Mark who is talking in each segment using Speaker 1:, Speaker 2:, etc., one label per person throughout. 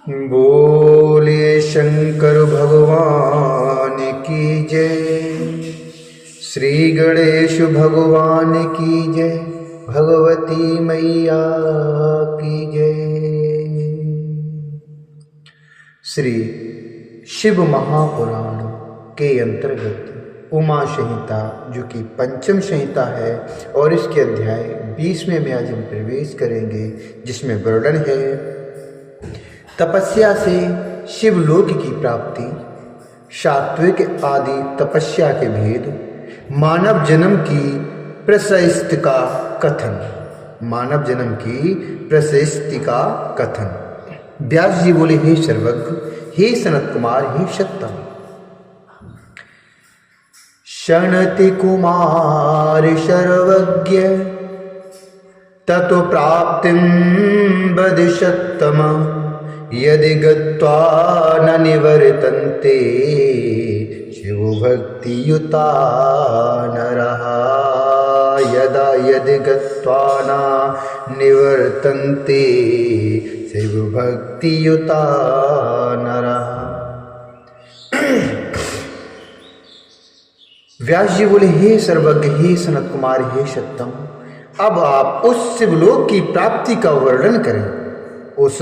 Speaker 1: बोलिए शंकर भगवान की जय। श्री गणेश भगवान की जय। भगवती मैया की जय। श्री शिव महापुराण के अंतर्गत उमा संहिता, जो कि पंचम संहिता है, और इसके अध्याय 20 में आज हम प्रवेश करेंगे, जिसमें वर्णन है तपस्या से शिवलोक की प्राप्ति, सात्विक आदि तपस्या के भेद, मानव जन्म की प्रशस्ति का कथन। मानव जन्म की प्रशस्ति का कथन। व्यास जी बोले, हे सर्वज्ञ, हे सनत कुमार, हे सत्तम। शनति कुमार सर्वज्ञ ततो प्राप्तिं वदिष्यत्तम। यदि गत्वा न निवर्तन्ते शिवभक्तियुता नरः। यदि गत्वा न निवर्तन्ते शिवभक्तियुता नरः। व्यास जी बोले, हे सर्वज्ञ, हे सनत कुमार, हे सत्तम, अब आप उस शिवलोक की प्राप्ति का वर्णन करें। उस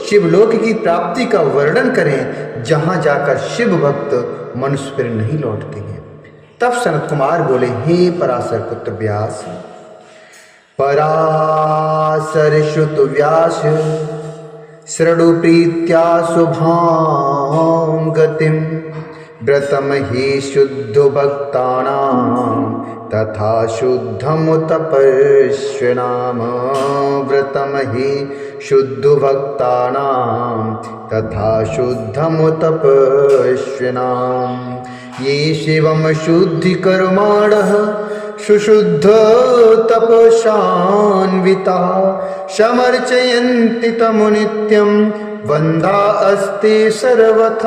Speaker 1: शिवलोक की प्राप्ति का वर्णन करें जहां जाकर शिव भक्त मनुष्य फिर नहीं लौटते हैं। तब सनत कुमार बोले, हे पराशर पुत्र व्यास। पराशर श्रुत व्यास शृणु प्रीत्या शुभां गतिम। व्रतम हि शुद्ध भक्तानां तथा शुद्धम तपस्विनाम। व्रतम हि शुद्ध भक्तानां तथा शुद्धम तपस्विनाम। ये शिवम शुद्धि कर्माणः सुशुद्ध तपसान्विता। समर्चयन्ति तमु नित्यं वन्दा अस्ते सर्वथान्वहं।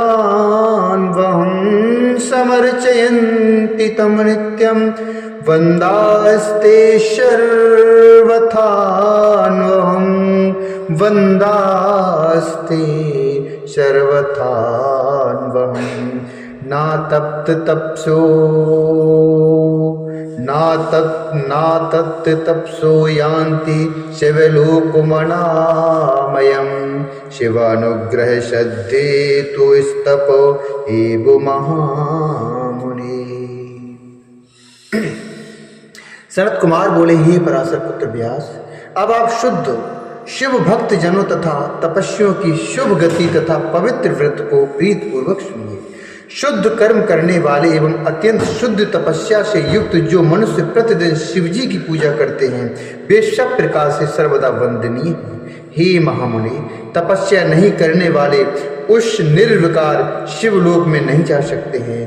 Speaker 1: समर्चयन्ति तम नित्यं वन्दा अस्ते सर्वथान्वहं। वन्दास्ते सर्वथान्वहं। ना तप्त तपसो नातप्त तपसो यान्ति शिवलोकमनामयम्। शिवानुग्रह श्रद्धे तु स्तपो एव महामुनि। सनत कुमार बोले, हे पराशर पुत्र व्यास, अब आप शुद्ध शिव भक्त जनों तथा तपस्वियों की शुभ गति तथा पवित्र व्रत को प्रीत पूर्वक सुनिए। शुद्ध कर्म करने वाले एवं अत्यंत शुद्ध तपस्या से युक्त जो मनुष्य प्रतिदिन शिवजी की पूजा करते हैं, वे सब प्रकार से सर्वदा वंदनीय हैं। हे महामुनि, तपस्या नहीं करने वाले उस निर्विकार शिवलोक में नहीं जा सकते हैं।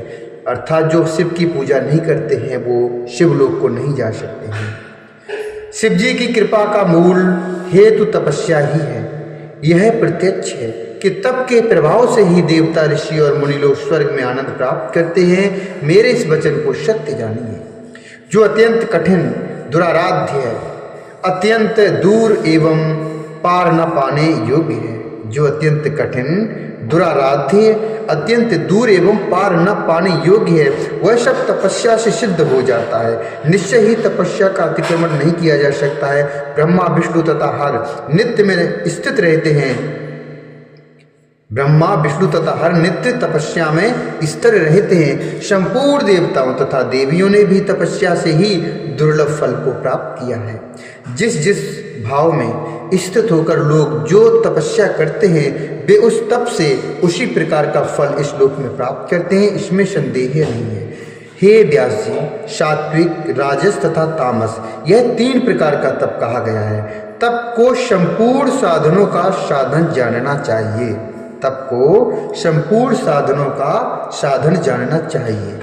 Speaker 1: अर्थात जो शिव की पूजा नहीं करते हैं वो शिवलोक को नहीं जा सकते हैं। शिवजी की कृपा का मूल हेतु तपस्या ही है। यह प्रत्यक्ष है कि तप के प्रभाव से ही देवता, ऋषि और मुनि लोग स्वर्ग में आनंद प्राप्त करते हैं। मेरे इस वचन को सत्य जानिए। जो अत्यंत कठिन, दुराराध्य है, अत्यंत दूर एवं पार न पाने योग्य है। जो अत्यंत कठिन, दुराराध्य, अत्यंत दूर एवं पार न पाने योग्य है, वह सब तपस्या से सिद्ध हो जाता है। निश्चय ही तपस्या का अतिक्रमण नहीं किया जा सकता है। ब्रह्मा, विष्णु तथा हर नित्य में स्थित रहते हैं। ब्रह्मा, विष्णु तथा हर नित्य तपस्या में स्थिर रहते हैं। संपूर्ण देवताओं तथा देवियों ने भी तपस्या से ही दुर्लभ फल को प्राप्त किया है। जिस जिस भाव में स्थित होकर लोग जो तपस्या करते हैं, वे उस तप से उसी प्रकार का फल इस लोक में प्राप्त करते हैं, इसमें संदेह नहीं है। हे व्यास जी, सात्विक, राजस तथा तामस, यह 3 प्रकार का तप कहा गया है। तप को संपूर्ण साधनों का साधन जानना चाहिए। तप को संपूर्ण साधनों का साधन जानना चाहिए।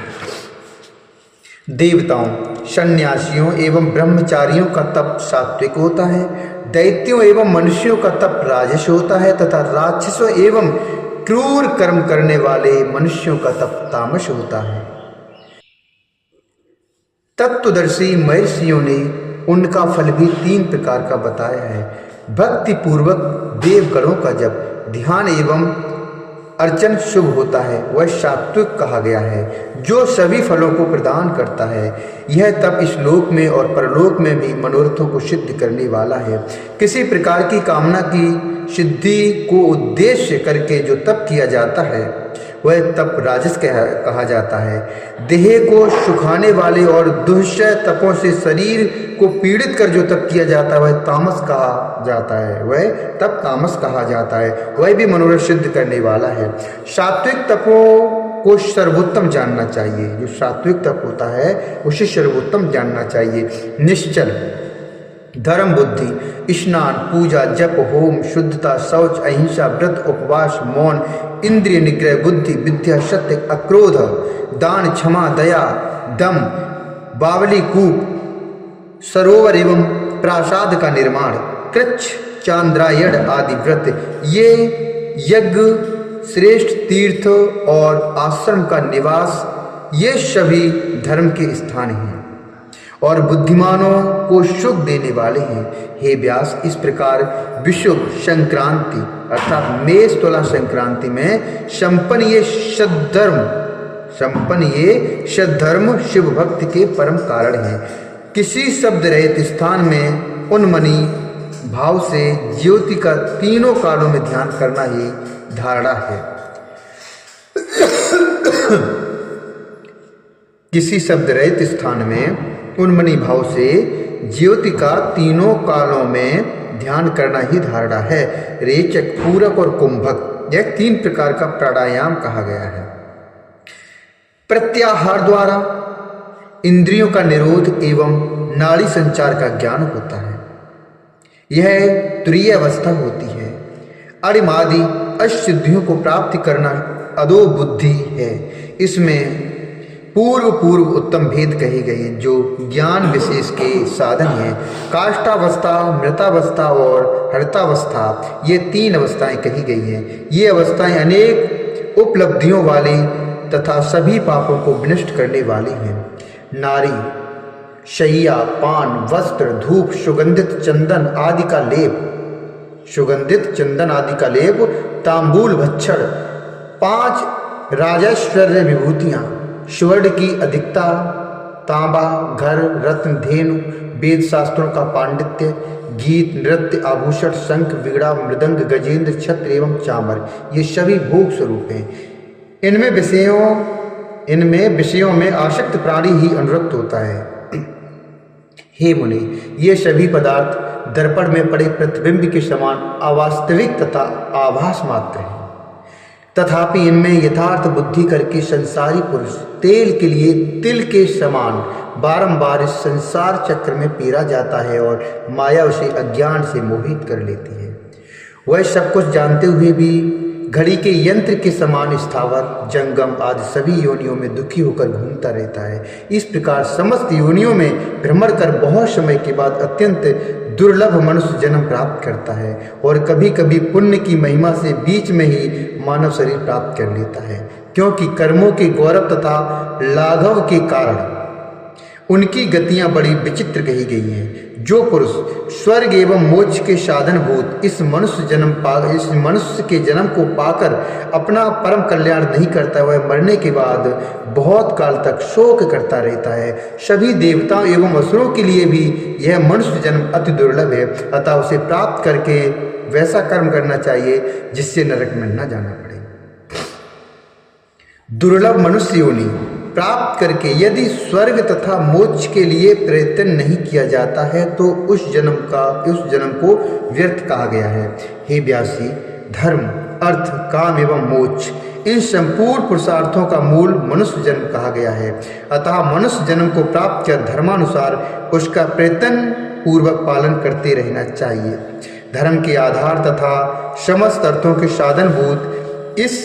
Speaker 1: देवताओं, सन्यासियों एवं ब्रह्मचारियों का तप सात्विक होता है। दैत्यों एवं मनुष्यों का तप राजस होता है तथा राक्षसों एवं क्रूर कर्म करने वाले मनुष्यों का तप तामस होता है। तत्वदर्शी महर्षियों ने उनका फल भी 3 प्रकार का बताया है। भक्ति पूर्वक देवगणों का जब ध्यान एवं अर्चन शुभ होता है वह सात्विक कहा गया है, जो सभी फलों को प्रदान करता है। यह तप इस लोक में और परलोक में भी मनोरथों को सिद्ध करने वाला है। किसी प्रकार की कामना की सिद्धि को उद्देश्य करके जो तप किया जाता है वह तप राजस कहा जाता है। देह को सुखाने वाले और दुष्य तपों से शरीर को पीड़ित कर जो तप किया जाता है वह तामस कहा जाता है, वह तप तामस कहा जाता है, वह भी मनोरथ सिद्ध करने वाला है। सात्विक तपों को सर्वोत्तम जानना चाहिए, जो सात्विक तप होता है उसे सर्वोत्तम जानना चाहिए। निश्चल धर्म, बुद्धि, स्नान, पूजा, जप, होम, शुद्धता, शौच, अहिंसा, व्रत, उपवास, मौन, इंद्रिय निग्रह, बुद्धि, विद्या, सत्य, अक्रोध, दान, क्षमा, दया, दम, बावली, कूप, सरोवर एवं प्रासाद का निर्माण, कृच्छ, चांद्रायण आदि व्रत, ये यज्ञ, श्रेष्ठ तीर्थ और आश्रम का निवास, ये सभी धर्म के स्थान हैं और बुद्धिमानों को सुख देने वाले हैं। हे व्यास, इस प्रकार विषुव संक्रांति अर्थात मेष तुला संक्रांति में संपन्न ये सद्धर्म शिव भक्ति के परम कारण है। किसी शब्द रहित स्थान में उन्मनी भाव से ज्योति का तीनों कालों में ध्यान करना ही धारणा है। किसी शब्द रहित स्थान में उन्मनी भाव से ज्योति का तीनों कालों में ध्यान करना ही धारणा है। रेचक, पूरक और कुंभक, यह 3 प्रकार का प्राणायाम कहा गया है। प्रत्याहार द्वारा इंद्रियों का निरोध एवं नाड़ी संचार का ज्ञान होता है। यह तुरीय अवस्था होती है। अणिमादि अष्टसिद्धियों को प्राप्ति करना अधो बुद्धि है। इसमें पूर्व उत्तम भेद कहे गए जो ज्ञान विशेष के साधन हैं। काष्ठावस्था, मृतावस्था और हरितावस्था, ये 3 अवस्थाएं कही गई हैं। ये अवस्थाएं अनेक उपलब्धियों वाली तथा सभी पापों को विनष्ट करने वाली हैं। नारी, शैया, पान, वस्त्र, धूप, सुगंधित चंदन आदि का लेप, तांबूल, भक्षण, 5 राजैश्वर्य विभूतियां, स्वर्ण की अधिकता, तांबा, घर, रत्न, धेनु, वेद शास्त्रों का पांडित्य, गीत, नृत्य, आभूषण, शंख, वीणा, मृदंग, गजेंद्र, छत्र एवं चामर, ये सभी भोग स्वरूप हैं। इनमें विषयों में आसक्त प्राणी ही अनुरक्त होता है। हे मुनि, ये सभी पदार्थ दर्पण में पड़े प्रतिबिंब के समान अवास्तविक तथा आभास मात्र हैं। तथापि इनमें यथार्थ बुद्धि करके संसारी पुरुष तेल के लिए तिल के समान बारंबार इस संसार चक्र में पीरा जाता है और माया उसे अज्ञान से मोहित कर लेती है। वह सब कुछ जानते हुए भी घड़ी के यंत्र के समान स्थावर, जंगम आदि सभी योनियों में दुखी होकर घूमता रहता है। इस प्रकार समस्त योनियों में भ्रमण कर बहुत समय के बाद अत्यंत दुर्लभ मनुष्य जन्म प्राप्त करता है और कभी कभी पुण्य की महिमा से बीच में ही मानव शरीर प्राप्त कर लेता है, क्योंकि कर्मों के गौरव तथा लाघव के कारण उनकी गतियां बड़ी विचित्र कही गई हैं। जो पुरुष स्वर्ग एवं मोक्ष के साधनभूत इस मनुष्य के जन्म को पाकर अपना परम कल्याण नहीं करता, वह मरने के बाद बहुत काल तक शोक करता रहता है। सभी देवताओं एवं असुरों के लिए भी यह मनुष्य जन्म अति दुर्लभ है, अतः उसे प्राप्त करके वैसा कर्म करना चाहिए जिससे नरक में न जाना पड़े। दुर्लभ मनुष्य योनि प्राप्त करके यदि स्वर्ग तथा मोक्ष के लिए प्रयत्न नहीं किया जाता है तो उस जन्म को व्यर्थ कहा गया है। हे व्यासी, धर्म, अर्थ, काम एवं मोक्ष, इन संपूर्ण पुरुषार्थों का मूल मनुष्य जन्म कहा गया है। अतः मनुष्य जन्म को प्राप्त कर धर्मानुसार उसका प्रयत्न पूर्वक पालन करते रहना चाहिए। धर्म के आधार तथा समस्त अर्थों के साधनभूत इस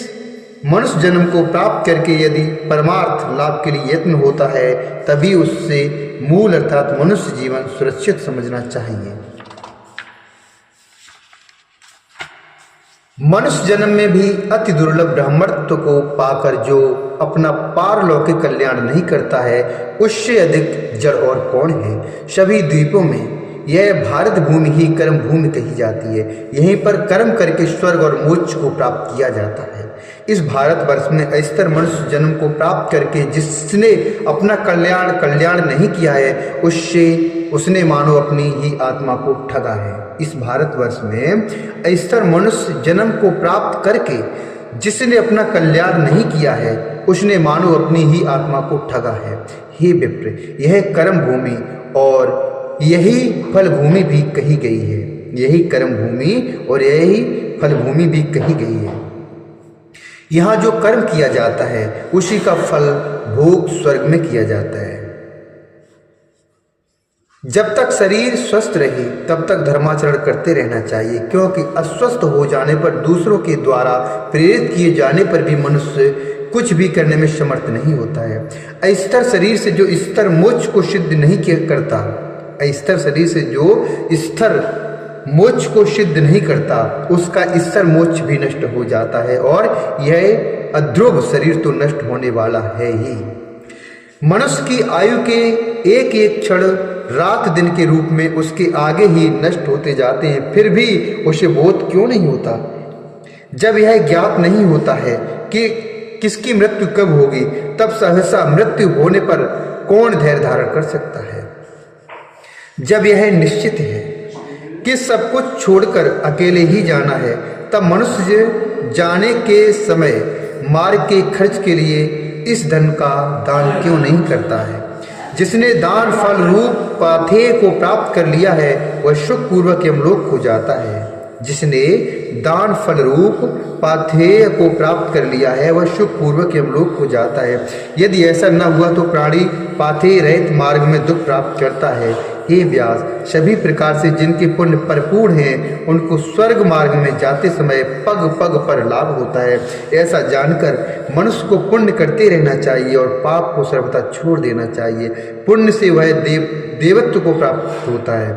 Speaker 1: मनुष्य जन्म को प्राप्त करके यदि परमार्थ लाभ के लिए यत्न होता है तभी उससे मूल अर्थात मनुष्य जीवन सुरक्षित समझना चाहिए। मनुष्य जन्म में भी अति दुर्लभ ब्रह्मत्व को पाकर जो अपना पारलौकिक कल्याण नहीं करता है उससे अधिक जड़ और कौन है। सभी द्वीपों में यह भारत भूमि ही कर्म भूमि कही जाती है। यहीं पर कर्म करके स्वर्ग और मोक्ष को प्राप्त किया जाता है। इस भारतवर्ष में अस्तर मनुष्य जन्म को प्राप्त करके जिसने अपना कल्याण नहीं किया है, उसने मानो अपनी ही आत्मा को ठगा है। इस भारतवर्ष में अस्तर मनुष्य जन्म को प्राप्त करके जिसने अपना कल्याण नहीं किया है, उसने मानो अपनी ही आत्मा को ठगा है। हे विप्र, यह कर्म भूमि और यही फल भूमि भी कही गई है। यही कर्म भूमि और यही फल भूमि भी कही गई है। यहाँ जो कर्म किया जाता है उसी का फल भोग स्वर्ग में किया जाता है। जब तक शरीर स्वस्थ रहे तब तक धर्माचरण करते रहना चाहिए, क्योंकि अस्वस्थ हो जाने पर दूसरों के द्वारा प्रेरित किए जाने पर भी मनुष्य कुछ भी करने में समर्थ नहीं होता है। अस्तर शरीर से जो स्तर मोक्ष को सिद्ध नहीं करता, अस्तर शरीर से जो स्तर मोक्ष को सिद्ध नहीं करता, उसका स्तर मोक्ष भी नष्ट हो जाता है और यह अध्रुव शरीर तो नष्ट होने वाला है ही। मनुष्य की आयु के एक एक क्षण रात दिन के रूप में उसके आगे ही नष्ट होते जाते हैं, फिर भी उसे बोध क्यों नहीं होता? जब यह ज्ञात नहीं होता है कि किसकी मृत्यु कब होगी, तब सहसा मृत्यु होने पर कौन धैर्य धारण कर सकता है? जब यह निश्चित है कि सब कुछ छोड़कर अकेले ही जाना है, तब मनुष्य जाने के समय मार्ग के खर्च के लिए इस धन का दान क्यों नहीं करता है? जिसने दान फल रूप पाथेय को प्राप्त कर लिया है वह सुखपूर्वक यमलोक को जाता है। जिसने दान फल रूप पाथेय को प्राप्त कर लिया है वह सुखपूर्वक यमलोक को जाता है। यदि ऐसा न हुआ तो प्राणी पाथेय रहित मार्ग में दुख प्राप्त करता है। हे व्यास, सभी प्रकार से जिनके पुण्य परिपूर्ण हैं उनको स्वर्ग मार्ग में जाते समय पग पग पर लाभ होता है। ऐसा जानकर मनुष्य को पुण्य करते रहना चाहिए और पाप को सर्वथा छोड़ देना चाहिए। पुण्य से वह देवत्व को प्राप्त होता है,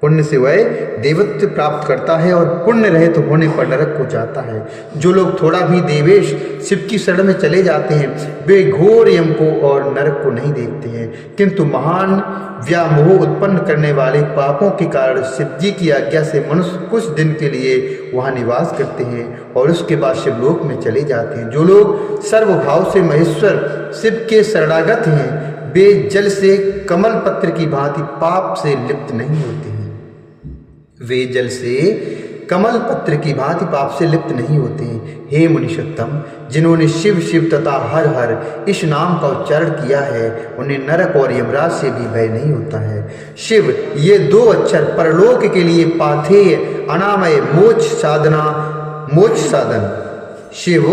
Speaker 1: पुण्य से वह देवत्व प्राप्त करता है और पुण्य रहित होने पर नरक को जाता है। जो लोग थोड़ा भी देवेश शिव की शरण में चले जाते हैं वे घोर यम को और नरक को नहीं देखते हैं, किंतु महान व्यामोह उत्पन्न करने वाले पापों के कारण शिव जी की आज्ञा से मनुष्य कुछ दिन के लिए वहाँ निवास करते हैं और उसके बाद शिवलोक में चले जाते हैं। जो लोग सर्वभाव से महेश्वर शिव के शरणागत हैं वे जल से कमल पत्र की भांति पाप से लिप्त नहीं होते हैं। वे जल से कमल पत्र की भांति पाप से लिप्त नहीं होते हैं। हे मुनिषत्तम, जिन्होंने शिव शिव तथा हर हर इस नाम का उच्चारण किया है उन्हें नरक और यमराज से भी भय नहीं होता है। शिव ये दो अक्षर परलोक के लिए पाथेय अनामय मोक्ष साधन। शिव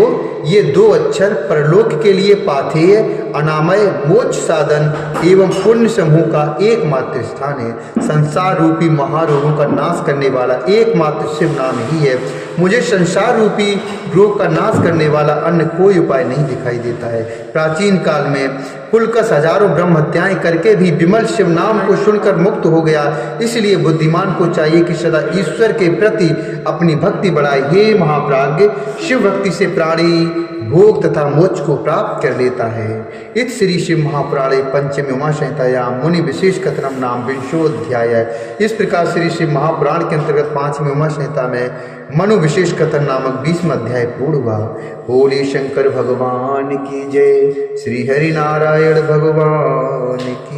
Speaker 1: ये दो अक्षर परलोक के लिए पाथेय अनामय मोक्ष साधन एवं पुण्य समूह का एकमात्र स्थान है। संसार रूपी महारोगों का नाश करने वाला एकमात्र शिव नाम ही है। मुझे संसार रूपी रोग का नाश करने वाला अन्य कोई उपाय नहीं दिखाई देता है। प्राचीन काल में पुलकस हजारों ब्रह्म हत्याएं करके भी विमल शिव नाम को सुनकर मुक्त हो गया। इसलिए बुद्धिमान को चाहिए कि सदा ईश्वर के प्रति अपनी भक्ति बढ़ाए। हे महाप्राज्ञ, शिव भक्ति से प्राणी भोग तथा मोक्ष को प्राप्त कर लेता है। इत श्री शिव महापुराणे पंचमी उमा संहितायां मुनि विशेष कथनम नाम विंशोध्याय। इस प्रकार श्री शिव महापुराण के अंतर्गत 5वीं उमा संहिता में मनु विशेष कथन नामक 20वां अध्याय पूर्ण हुआ। बोले शंकर भगवान की जय, श्री हरि नारायण भगवान की।